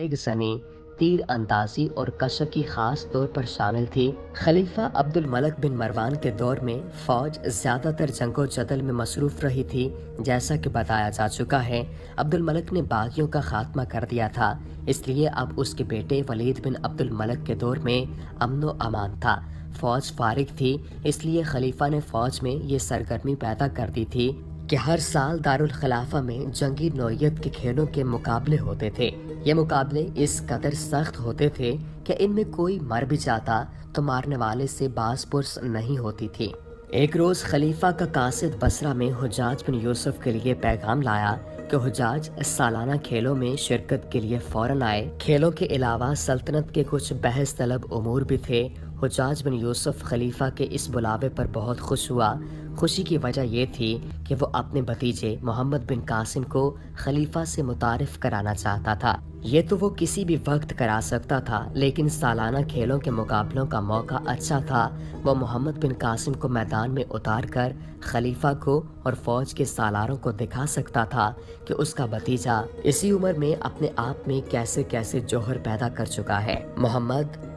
تیگ زنی، تیر اندازی اور کشف کی خاص طور پر شامل تھی۔ خلیفہ عبد الملک بن مروان کے دور میں فوج زیادہ تر جنگ و جدل میں مصروف رہی تھی۔ جیسا کہ بتایا جا چکا ہے، عبد الملک نے باغیوں کا خاتمہ کر دیا تھا، اس لیے اب اس کے بیٹے ولید بن عبد الملک کے دور میں امن و امان تھا۔ فوج فارغ تھی، اس لیے خلیفہ نے فوج میں یہ سرگرمی پیدا کر دی تھی کہ ہر سال دارالخلافہ میں جنگی نوعیت کے کھیلوں کے مقابلے ہوتے تھے۔ یہ مقابلے اس قدر سخت ہوتے تھے کہ ان میں کوئی مر بھی جاتا تو مارنے والے سے باز پرس نہیں ہوتی تھی۔ ایک روز خلیفہ کا قاصد بصرہ میں حجاج بن یوسف کے لیے پیغام لایا کہ حجاج سالانہ کھیلوں میں شرکت کے لیے فوراً آئے۔ کھیلوں کے علاوہ سلطنت کے کچھ بحث طلب امور بھی تھے۔ حجاج بن یوسف خلیفہ کے اس بلاوے پر بہت خوش ہوا۔ خوشی کی وجہ یہ تھی کہ وہ اپنے بھتیجے محمد بن قاسم کو خلیفہ سے متعارف کرانا چاہتا تھا۔ یہ تو وہ کسی بھی وقت کرا سکتا تھا، لیکن سالانہ کھیلوں کے مقابلوں کا موقع اچھا تھا۔ وہ محمد بن قاسم کو میدان میں اتار کر خلیفہ کو اور فوج کے سالاروں کو دکھا سکتا تھا کہ اس کا بھتیجا اسی عمر میں اپنے آپ میں کیسے کیسے جوہر پیدا کر چکا ہے۔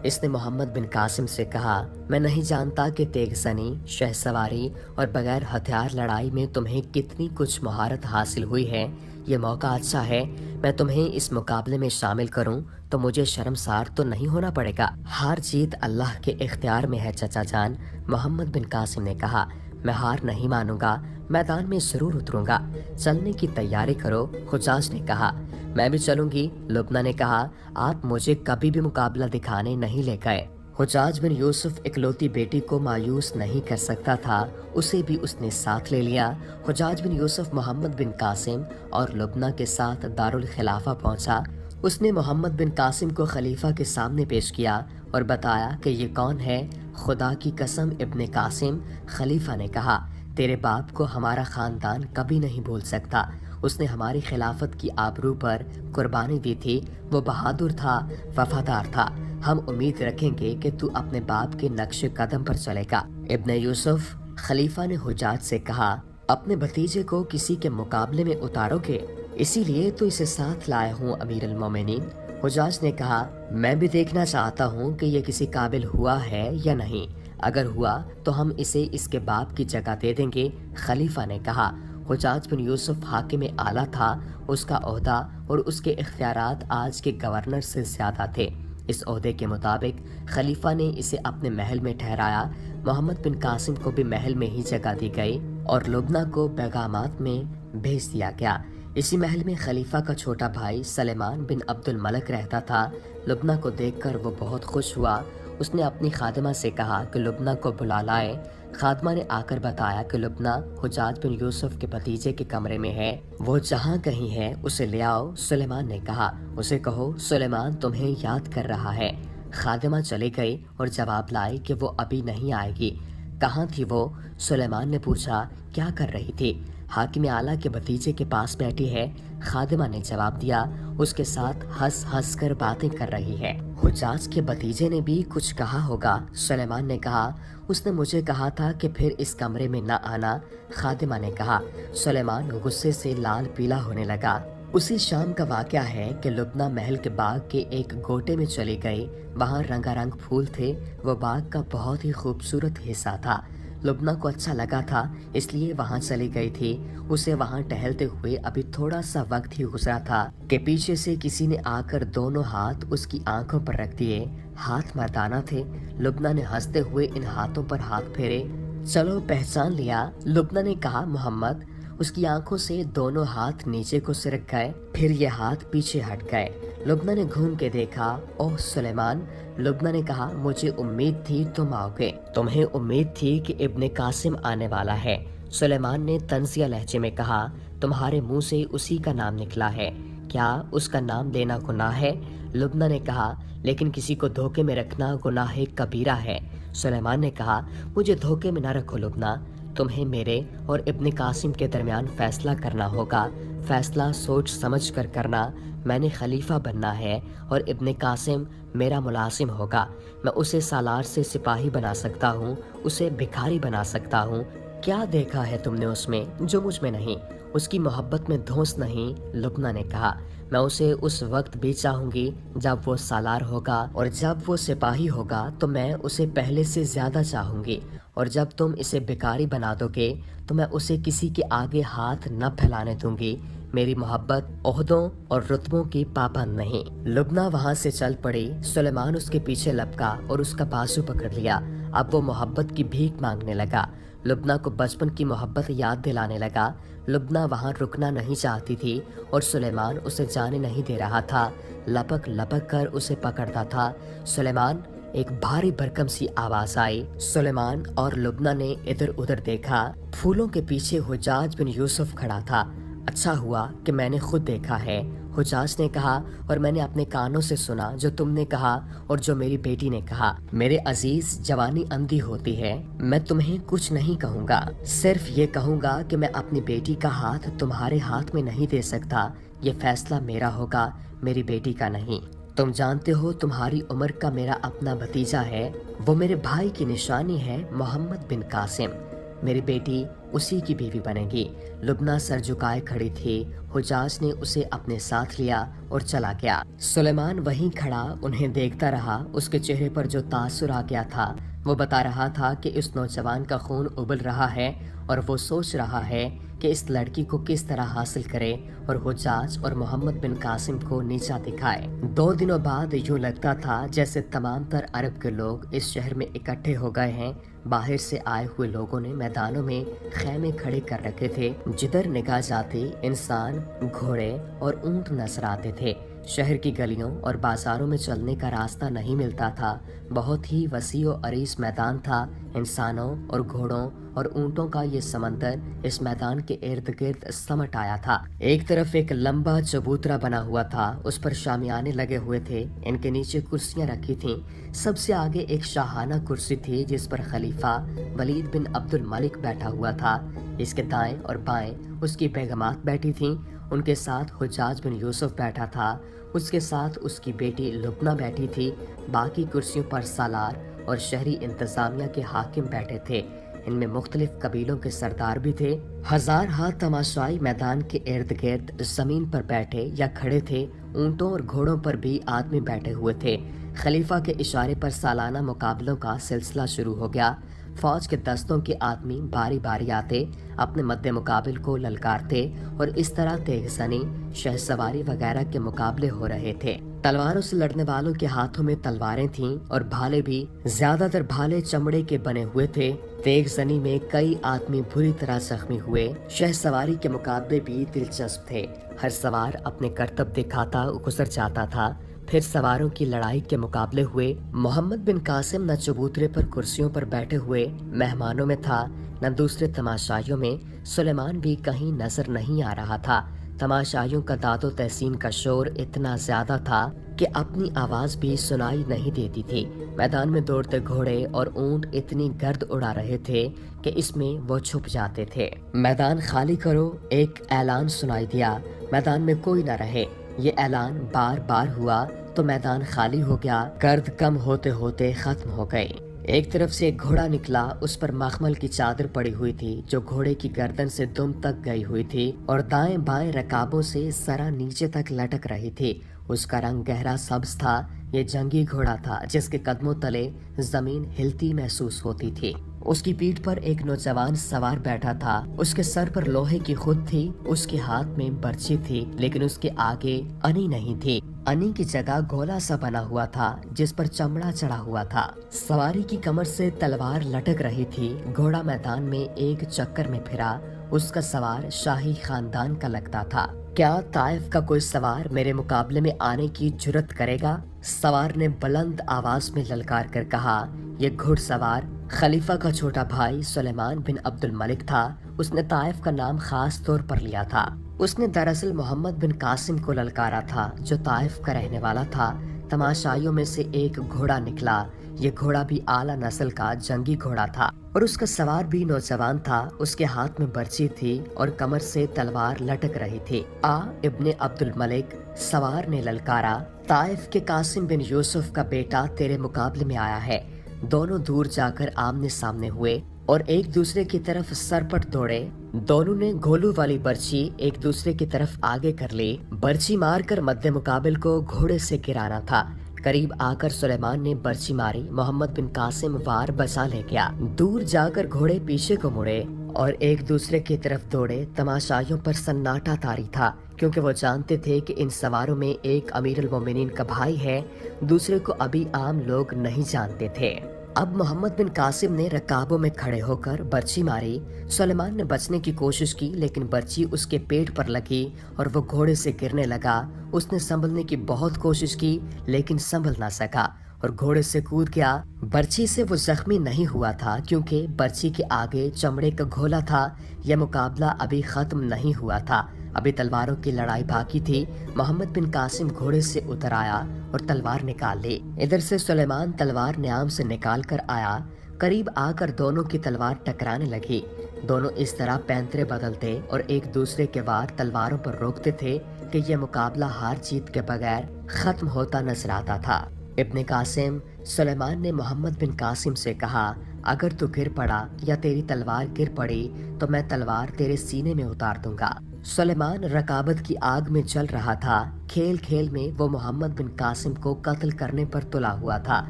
اس نے محمد بن قاسم سے کہا، میں نہیں جانتا کہ تیگ زنی، شہ سواری اور بغیر ہتھیار لڑائی میں تمہیں کتنی کچھ مہارت حاصل ہوئی ہے۔ یہ موقع اچھا ہے، میں تمہیں اس مقابلے میں شامل کروں تو مجھے شرمسار تو نہیں ہونا پڑے گا۔ ہار جیت اللہ کے اختیار میں ہے چچا جان، محمد بن قاسم نے کہا، میں ہار نہیں مانوں گا، میدان میں ضرور اتروں گا، چلنے کی تیاری کرو۔ حجاج نے کہا، میں بھی چلوں گی۔ لبنہ نے کہا، آپ مجھے کبھی بھی مقابلہ دکھانے نہیں لے گئے۔ حجاج بن یوسف اکلوتی بیٹی کو مایوس نہیں کر سکتا تھا، اسے بھی اس نے ساتھ لے لیا۔ حجاج بن یوسف محمد بن قاسم اور لبنہ کے ساتھ دارالخلافہ پہنچا۔ اس نے محمد بن قاسم کو خلیفہ کے سامنے پیش کیا اور بتایا کہ یہ کون ہے۔ خدا کی قسم ابن قاسم، خلیفہ نے کہا، تیرے باپ کو ہمارا خاندان کبھی نہیں بھول سکتا۔ اس نے ہماری خلافت کی آبرو پر قربانی دی تھی، وہ بہادر تھا، وفادار تھا۔ ہم امید رکھیں گے کہ تو اپنے باپ کے نقش قدم پر چلے گا۔ ابن یوسف، خلیفہ نے حجاج سے کہا، اپنے بھتیجے کو کسی کے مقابلے میں اتارو گے؟ اسی لیے تو اسے ساتھ لائے ہوں امیر المومنین۔ حجاج نے کہا، میں بھی دیکھنا چاہتا ہوں کہ یہ کسی قابل ہوا ہے یا نہیں، اگر ہوا تو ہم اسے اس کے باپ کی جگہ دے دیں گے۔ خلیفہ نے کہا، حجاج بن یوسف حاکم اعلیٰ تھا، اس کا عہدہ اور اس کے اختیارات آج کے گورنر سے زیادہ تھے۔ اس عہدے کے مطابق خلیفہ نے اسے اپنے محل میں ٹھہرایا۔ محمد بن قاسم کو بھی محل میں ہی جگہ دی گئی اور لبنہ کو پیغامات میں بھیج دیا گیا۔ اسی محل میں خلیفہ کا چھوٹا بھائی سلیمان بن عبد الملک رہتا تھا۔ لبنہ کو دیکھ کر وہ بہت خوش ہوا۔ اس نے اپنی خادمہ سے کہا کہ لبنہ کو بلا لائے۔ خادمہ نے آ کر بتایا کہ لبنہ حجاج بن یوسف کے بھتیجے کے کمرے میں ہے، وہ جہاں کہیں ہے اسے لے آؤ۔ سلیمان نے کہا، اسے کہو سلیمان تمہیں یاد کر رہا ہے۔ خادمہ چلی گئی اور جواب لائی کہ وہ ابھی نہیں آئے گی۔ کہاں تھی وہ؟ سلیمان نے پوچھا، کیا کر رہی تھی؟ حاکم اعلیٰ کے بھتیجے کے پاس بیٹھی ہے، خادمہ نے جواب دیا، اس کے ساتھ ہنس ہنس کر باتیں کر رہی ہے۔ حجاج کے بھتیجے نے بھی کچھ کہا ہوگا، سلیمان نے کہا، اس نے مجھے کہا تھا کہ پھر اس کمرے میں نہ آنا۔ خادمہ نے کہا۔ سلیمان غصے سے لال پیلا ہونے لگا۔ اسی شام کا واقعہ ہے کہ لبنہ محل کے باغ کے ایک گوٹے میں چلی گئی، وہاں رنگا رنگ پھول تھے، وہ باغ کا بہت ہی خوبصورت حصہ تھا۔ لبنہ کو اچھا لگا تھا، اس لیے وہاں چلی گئی تھی۔ اسے وہاں ٹہلتے ہوئے ابھی تھوڑا سا وقت ہی گزرا تھا کہ پیچھے سے کسی نے آ کر دونوں ہاتھ اس کی آنکھوں پر رکھ دیے۔ ہاتھ مردانہ تھے۔ لبنہ نے ہنستے ہوئے ان ہاتھوں پر ہاتھ پھیرے۔ چلو پہچان لیا، لبنہ نے کہا، محمد۔ اس کی آنکھوں سے دونوں ہاتھ نیچے کو سرک گئے، پھر یہ ہاتھ پیچھے ہٹ گئے۔ لبنہ نے گھوم کے دیکھا، اوہ سلیمان۔ لبنہ نے کہا، مجھے امید تھی تم آؤ گے، تمہیں امید تھی کہ ابن قاسم آنے والا ہے۔ سلیمان نے طنزیہ لہجے میں کہا، تمہارے منہ سے اسی کا نام نکلا ہے، کیا اس کا نام لینا گناہ ہے؟ لبنہ نے کہا، لیکن کسی کو دھوکے میں رکھنا گناہ کبیرہ ہے۔ سلیمان نے کہا، مجھے دھوکے میں نہ رکھو لبنہ، تمہیں میرے اور ابن قاسم کے درمیان فیصلہ کرنا ہوگا، فیصلہ سوچ سمجھ کر کرنا۔ میں نے خلیفہ بننا ہے اور ابن قاسم میرا ملازم ہوگا۔ میں اسے سالار سے سپاہی بنا سکتا ہوں، اسے بھکاری بنا سکتا ہوں۔ کیا دیکھا ہے تم نے اس میں جو مجھ میں نہیں؟ اس کی محبت میں دھوس نہیں، لبنہ نے کہا۔ میں اسے اس وقت بھی چاہوں گی جب وہ سالار ہوگا، اور جب وہ سپاہی ہوگا تو میں اسے پہلے سے زیادہ چاہوں گی، اور جب تم اسے بیکاری بنا دو گے تو میں اسے کسی کے آگے ہاتھ نہ پھیلانے دوں گی۔ میری محبت عہدوں اور رتبوں کی پابند نہیں۔ لبنہ وہاں سے چل پڑی۔ سلیمان اس کے پیچھے لپکا اور اس کا بازو پکڑ لیا۔ اب وہ محبت کی بھیک مانگنے لگا، لبنہ کو بچپن کی محبت یاد دلانے لگا۔ لبنہ وہاں رکنا نہیں چاہتی تھی اور سلیمان اسے جانے نہیں دے رہا تھا، لپک لپک کر اسے پکڑتا تھا۔ سلیمان، ایک بھاری بھرکم سی آواز آئی۔ سلیمان اور لبنہ نے ادھر ادھر دیکھا۔ پھولوں کے پیچھے حجاج بن یوسف کھڑا تھا۔ اچھا ہوا کہ میں نے خود دیکھا ہے، حجاج نے کہا، اور میں نے اپنے کانوں سے سنا جو تم نے کہا اور جو میری بیٹی نے کہا۔ میرے عزیز، جوانی اندھی ہوتی ہے، میں تمہیں کچھ نہیں کہوں گا، صرف یہ کہوں گا کہ میں اپنی بیٹی کا ہاتھ تمہارے ہاتھ میں نہیں دے سکتا۔ یہ فیصلہ میرا ہوگا، میری بیٹی کا نہیں۔ تم جانتے ہو تمہاری عمر کا میرا اپنا بھتیجا ہے، وہ میرے بھائی کی نشانی ہے، محمد بن قاسم۔ میری بیٹی اسی کی بیوی بنے گی۔ لبنہ سر جھکائے کھڑی تھی۔ حجاج نے اسے اپنے ساتھ لیا اور چلا گیا۔ سلیمان وہیں کھڑا انہیں دیکھتا رہا۔ اس کے چہرے پر جو تاثر آ گیا تھا وہ بتا رہا تھا کہ اس نوجوان کا خون ابل رہا ہے اور وہ سوچ رہا ہے کہ اس لڑکی کو کس طرح حاصل کرے اور حجاج اور محمد بن قاسم کو نیچا دکھائے۔ 2 دنوں بعد یوں لگتا تھا جیسے تمام تر عرب کے لوگ اس شہر میں اکٹھے ہو گئے ہیں۔ باہر سے آئے ہوئے لوگوں نے میدانوں میں خیمے کھڑے کر رکھے تھے، جدھر نگاہ جاتی انسان، گھوڑے اور اونٹ نظر آتے تھے۔ شہر کی گلیوں اور بازاروں میں چلنے کا راستہ نہیں ملتا تھا۔ بہت ہی وسیع و عریض میدان تھا۔ انسانوں اور گھوڑوں اور اونٹوں کا یہ سمندر اس میدان کے ارد گرد سمٹ آیا تھا۔ ایک طرف ایک لمبا چبوترا بنا ہوا تھا، اس پر شامیانے لگے ہوئے تھے، ان کے نیچے کرسیاں رکھی تھیں۔ سب سے آگے ایک شاہانہ کرسی تھی جس پر خلیفہ ولید بن عبد الملک بیٹھا ہوا تھا۔ اس کے دائیں اور بائیں اس کی بیگمات بیٹھی تھیں۔ ان کے ساتھ حجاج بن یوسف بیٹھا تھا، اس کے ساتھ اس کی بیٹی لبنہ بیٹھی تھی۔ باقی کرسیوں پر سالار اور شہری انتظامیہ کے حاکم بیٹھے تھے، ان میں مختلف قبیلوں کے سردار بھی تھے۔ ہزارہا تماشائی میدان کے ارد گرد زمین پر بیٹھے یا کھڑے تھے۔ اونٹوں اور گھوڑوں پر بھی آدمی بیٹھے ہوئے تھے۔ خلیفہ کے اشارے پر سالانہ مقابلوں کا سلسلہ شروع ہو گیا۔ فوج کے دستوں کے آدمی باری باری آتے، اپنے مد مقابل کو للکارتے، اور اس طرح تیغ زنی، شہ سواری وغیرہ کے مقابلے ہو رہے تھے۔ تلواروں سے لڑنے والوں کے ہاتھوں میں تلواریں تھیں اور بھالے بھی، زیادہ تر بھالے چمڑے کے بنے ہوئے تھے۔ تیغ زنی میں کئی آدمی بری طرح زخمی ہوئے۔ شہ سواری کے مقابلے بھی دلچسپ تھے، ہر سوار اپنے کرتب دکھاتا گزر جاتا تھا۔ پھر سواروں کی لڑائی کے مقابلے ہوئے۔ محمد بن قاسم نہ چبوترے پر کرسیوں پر بیٹھے ہوئے مہمانوں میں تھا، نہ دوسرے تماشائیوں میں۔ سلیمان بھی کہیں نظر نہیں آ رہا تھا۔ تماشائیوں کا داد و تحسین کا شور اتنا زیادہ تھا کہ اپنی آواز بھی سنائی نہیں دیتی تھی۔ میدان میں دوڑتے گھوڑے اور اونٹ اتنی گرد اڑا رہے تھے کہ اس میں وہ چھپ جاتے تھے۔ میدان خالی کرو، ایک اعلان سنائی دیا، میدان میں کوئی نہ رہے۔ یہ اعلان بار بار ہوا تو میدان خالی ہو گیا، گرد کم ہوتے ہوتے ختم ہو گئی۔ ایک طرف سے ایک گھوڑا نکلا، اس پر مخمل کی چادر پڑی ہوئی تھی جو گھوڑے کی گردن سے دم تک گئی ہوئی تھی اور دائیں بائیں رکابوں سے ذرا نیچے تک لٹک رہی تھی۔ اس کا رنگ گہرا سبز تھا۔ یہ جنگی گھوڑا تھا جس کے قدموں تلے زمین ہلتی محسوس ہوتی تھی۔ اس کی پیٹھ پر ایک نوجوان سوار بیٹھا تھا، اس کے سر پر لوہے کی خود تھی، اس کے ہاتھ میں برچھی تھی، لیکن اس کے آگے انی نہیں تھی۔ انی کی جگہ گولا سا بنا ہوا تھا جس پر چمڑا چڑھا ہوا تھا۔ سواری کی کمر سے تلوار لٹک رہی تھی۔ گھوڑا میدان میں ایک چکر میں پھرا۔ اس کا سوار شاہی خاندان کا لگتا تھا۔ کیا طائف کا کوئی سوار میرے مقابلے میں آنے کی جرت کرے گا؟ سوار نے بلند آواز میں للکار کر کہا۔ یہ گھڑ سوار خلیفہ کا چھوٹا بھائی سلیمان بن عبد الملک تھا۔ اس نے طائف کا نام خاص طور پر لیا تھا۔ اس نے دراصل محمد بن قاسم کو للکارا تھا جو طائف کا رہنے والا تھا۔ تماشائیوں میں سے ایک گھوڑا نکلا۔ یہ گھوڑا بھی اعلیٰ نسل کا جنگی گھوڑا تھا اور اس کا سوار بھی نوجوان تھا۔ اس کے ہاتھ میں برچی تھی اور کمر سے تلوار لٹک رہی تھی۔ ابن عبد الملک، سوار نے للکارا، طائف کے قاسم بن یوسف کا بیٹا تیرے مقابلے میں آیا ہے۔ دونوں دور جا کر آمنے سامنے ہوئے اور ایک دوسرے کی طرف سرپٹ دوڑے۔ دونوں نے گولو والی برچی ایک دوسرے کی طرف آگے کر لی۔ برچی مار کر مد مقابل کو گھوڑے سے گرانا تھا۔ قریب آ کر سلیمان نے برچی ماری، محمد بن قاسم وار بچا لے گیا۔ دور جا کر گھوڑے پیچھے کو مڑے اور ایک دوسرے کی طرف دوڑے۔ تماشائیوں پر سناٹا طاری تھا، کیونکہ وہ جانتے تھے کہ ان سواروں میں ایک امیر المومنین کا بھائی ہے، دوسرے کو ابھی عام لوگ نہیں جانتے تھے۔ اب محمد بن قاسم نے رکابوں میں کھڑے ہو کر برچی ماری۔ سلیمان نے بچنے کی کوشش کی، لیکن برچی اس کے پیٹ پر لگی اور وہ گھوڑے سے گرنے لگا۔ اس نے سنبھلنے کی بہت کوشش کی، لیکن سنبھل نہ سکا اور گھوڑے سے کود گیا۔ برچی سے وہ زخمی نہیں ہوا تھا، کیونکہ برچی کے آگے چمڑے کا گھولا تھا۔ یہ مقابلہ ابھی ختم نہیں ہوا تھا، ابھی تلواروں کی لڑائی باقی تھی۔ محمد بن قاسم گھوڑے سے اتر آیا اور تلوار نکال لی۔ ادھر سے سلیمان تلوار نیام سے نکال کر آیا۔ قریب آ کر دونوں کی تلوار ٹکرانے لگی۔ دونوں اس طرح پینترے بدلتے اور ایک دوسرے کے وار تلواروں پر روکتے تھے کہ یہ مقابلہ ہار جیت کے بغیر ختم ہوتا نظر آتا تھا۔ ابن قاسم، سلیمان نے محمد بن قاسم سے کہا، اگر تو گر پڑا یا تیری تلوار گر پڑی تو میں تلوار تیرے سینے میں اتار دوں گا۔ سلیمان رکابت کی آگ میں جل رہا تھا۔ کھیل کھیل میں وہ محمد بن قاسم کو قتل کرنے پر تلا ہوا تھا۔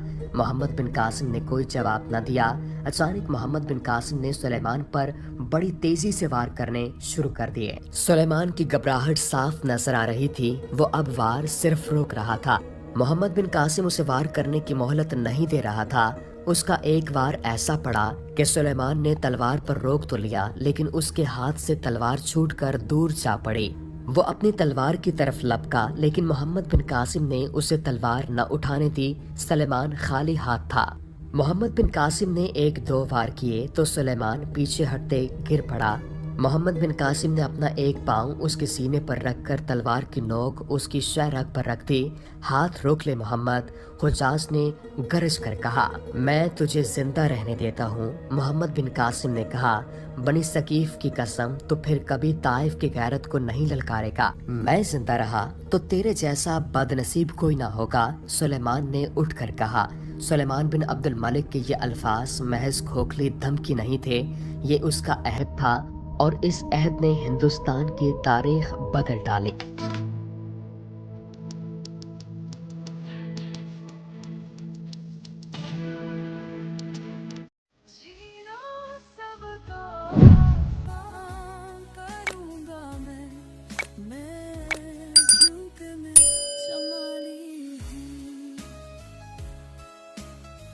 محمد بن قاسم نے کوئی جواب نہ دیا۔ اچانک محمد بن قاسم نے سلیمان پر بڑی تیزی سے وار کرنے شروع کر دیے۔ سلیمان کی گھبراہٹ صاف نظر آ رہی تھی، وہ اب وار صرف روک رہا تھا۔ محمد بن قاسم اسے وار کرنے کی مہلت نہیں دے رہا تھا۔ اس کا ایک وار ایسا پڑا کہ سلیمان نے تلوار پر روک تو لیا، لیکن اس کے ہاتھ سے تلوار چھوٹ کر دور جا پڑی۔ وہ اپنی تلوار کی طرف لپکا، لیکن محمد بن قاسم نے اسے تلوار نہ اٹھانے دی۔ سلیمان خالی ہاتھ تھا۔ محمد بن قاسم نے ایک دو وار کیے تو سلیمان پیچھے ہٹتے گر پڑا۔ محمد بن قاسم نے اپنا ایک پاؤں اس کے سینے پر رکھ کر تلوار کی نوک اس کی شہ رگ پر رکھ دی۔ ہاتھ روک لے محمد، حجاز نے گرج کر کہا، میں تجھے زندہ رہنے دیتا ہوں۔ محمد بن قاسم نے کہا، بنی ثقیف کی قسم، تو پھر کبھی طائف کی غیرت کو نہیں للکارے گا۔ میں زندہ رہا تو تیرے جیسا بد نصیب کوئی نہ ہوگا، سلیمان نے اٹھ کر کہا۔ سلیمان بن عبد الملک کے یہ الفاظ محض کھوکھلی دھمکی نہیں تھے، یہ اس کا عہد تھا، اور اس عہد نے ہندوستان کی تاریخ بدل ڈالی۔